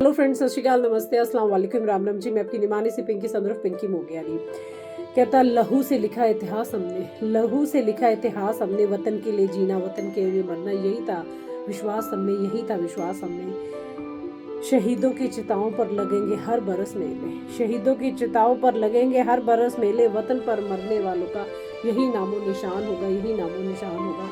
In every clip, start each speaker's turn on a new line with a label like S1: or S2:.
S1: Hello friends, सत श्रीकाल, नमस्ते, अस्सलाम वालेकुम, राम राम जी। मैं आपकी निमानी सी पिंकी संदर्फ पिंकी मोगियानी। कहता लहू से लिखा इतिहास हमने, लहू से लिखा इतिहास हमने, वतन के लिए जीना, वतन के लिए मरना, यही था विश्वास हमने, यही था विश्वास हमने। शहीदों की चिताओं पर लगेंगे हर बरस मेले, शहीदों की चिताओं पर लगेंगे हर बरस मेले, वतन पर मरने वालों का यही नामो निशान होगा, यही नामो निशान होगा।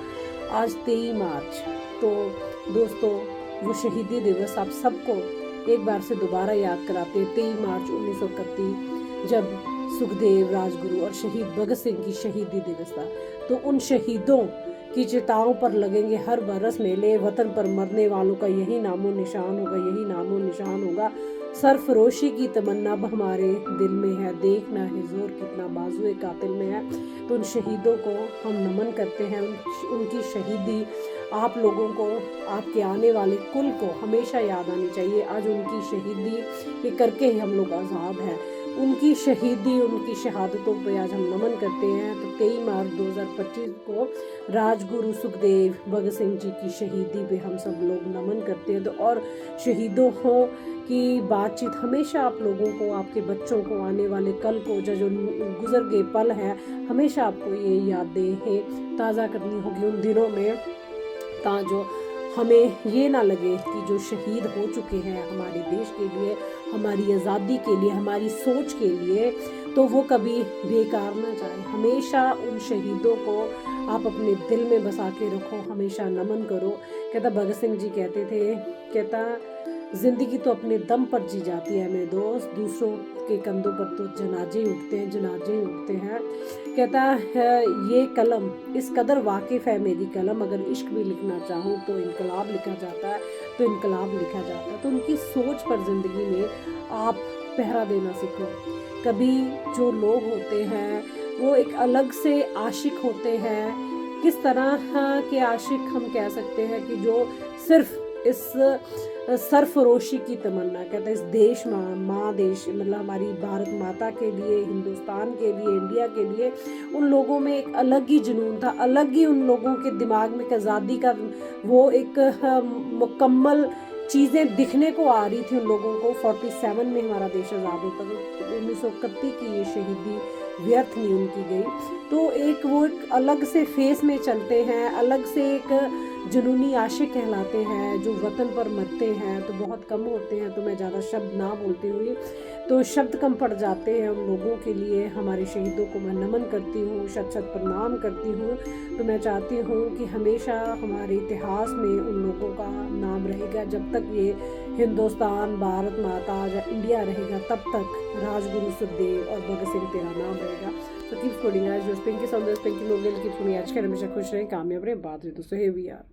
S1: आज 23 मार्च, तो दोस्तों वो शहीदी दिवस आप सबको एक बार से दोबारा याद कराते हैं। 23 मार्च 1931 जब सुखदेव, राजगुरु और शहीद भगत सिंह की शहीदी दिवस था, तो उन शहीदों की चिताओं पर लगेंगे हर बरस मेले, वतन पर मरने वालों का यही नामो निशान होगा, यही नामो निशान होगा। सरफरोशी की तमन्ना अब हमारे दिल में है, देखना है जोर कितना बाजुए कातिल में है। तो उन शहीदों को हम नमन करते हैं, उनकी शहीदी आप लोगों को, आपके आने वाले कुल को हमेशा याद आनी चाहिए। आज उनकी शहीदी के करके ही हम लोग आज़ाद हैं, उनकी शहीदी, उनकी शहादतों पे आज हम नमन करते हैं। तो 23 मार्च 2025 को राजगुरु सुखदेव भगत सिंह जी की शहीदी पे हम सब लोग नमन करते हैं। तो और शहीदों की बातचीत हमेशा आप लोगों को, आपके बच्चों को, आने वाले कल को, जो गुजर गए पल हैं, हमेशा आपको ये यादें ताज़ा करनी होगी उन दिनों में, जो हमें ये ना लगे कि जो शहीद हो चुके हैं हमारे देश के लिए, हमारी आज़ादी के लिए, हमारी सोच के लिए, तो वो कभी बेकार ना जाए। हमेशा उन शहीदों को आप अपने दिल में बसा के रखो, हमेशा नमन करो। कहता भगत सिंह जी कहते थे, कहता जिंदगी तो अपने दम पर जी जाती है मेरे दोस्त, दूसरों के कंधों पर तो जनाजे उठते हैं, जनाजे उठते हैं। कहता है ये कलम इस कदर वाकिफ़ है मेरी कलम, अगर इश्क भी लिखना चाहूँ तो इनकलाब लिखा जाता है, तो इनकलाब लिखा जाता है। तो उनकी सोच पर ज़िंदगी में आप पहरा देना सीखो। कभी जो लोग होते हैं वो एक अलग से आशिक होते हैं, किस तरह के आशिक हम कह सकते हैं कि जो सिर्फ इस सरफरोशी की तमन्ना, कहते हैं इस देश माँ देश मतलब हमारी भारत माता के लिए, हिंदुस्तान के लिए, इंडिया के लिए, उन लोगों में एक अलग ही जुनून था, अलग ही उन लोगों के दिमाग में आज़ादी का वो एक मुकम्मल चीज़ें दिखने को आ रही थी उन लोगों को। 47 में हमारा देश आज़ाद होता था, 1931 की ये शहीदी व्यर्थ नहीं उनकी गई। तो एक वो एक अलग से फेस में चलते हैं, अलग से एक जुनूनी आशिक कहलाते हैं, जो वतन पर मरते हैं तो बहुत कम होते हैं। तो मैं ज़्यादा शब्द ना बोलती हुई, तो शब्द कम पड़ जाते हैं उन लोगों के लिए। हमारे शहीदों को मैं नमन करती हूँ, शत शत प्रणाम करती हूँ। तो मैं चाहती हूँ कि हमेशा हमारे इतिहास में उन लोगों का नाम रहेगा। जब तक ये हिंदुस्तान, भारत माता या इंडिया रहेगा, तब तक राजगुरु सुखदेव और भगत सिंह तेरा नाम रहेगा। तो कीप स्टूडिंग आज पिंकी संदेश पिंकी मोगिल की आज के हमेशा खुश रहें, कामयाब रहें, बात रहे तो सही भी यार।